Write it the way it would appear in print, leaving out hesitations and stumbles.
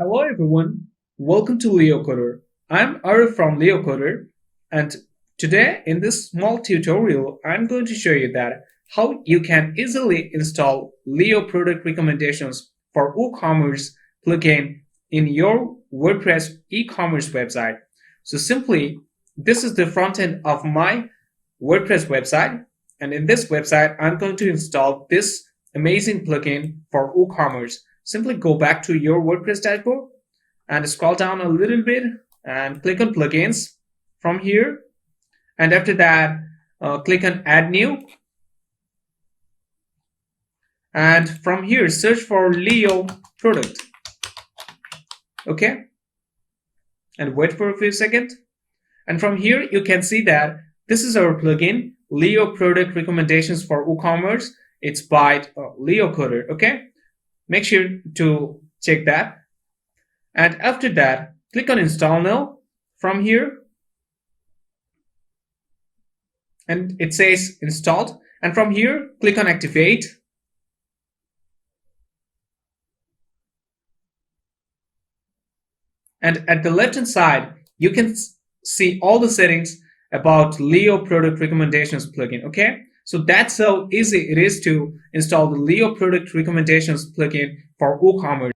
Hello everyone, welcome to Leo Coder. I'm Arif from Leo Coder, and today in this small tutorial I'm going to show you that how you can easily install Leo product recommendations for WooCommerce plugin in your WordPress e-commerce website. So simply, this is the front end of my WordPress website, and in this website I'm going to install this amazing plugin for WooCommerce. Simply go back to your WordPress dashboard and scroll down a little bit and click on plugins from here. And after that, click on add new. And from here, search for Leo product. Okay. And wait for a few seconds. And from here, you can see that this is our plugin, Leo product recommendations for WooCommerce. It's by Leo Coder. Okay. Make sure to check that. And after that, click on install now from here. And it says installed. And from here, click on activate. And at the left hand side, you can see all the settings about Leo product recommendations plugin. Okay. So that's how easy it is to install the Leo product recommendations plugin for WooCommerce.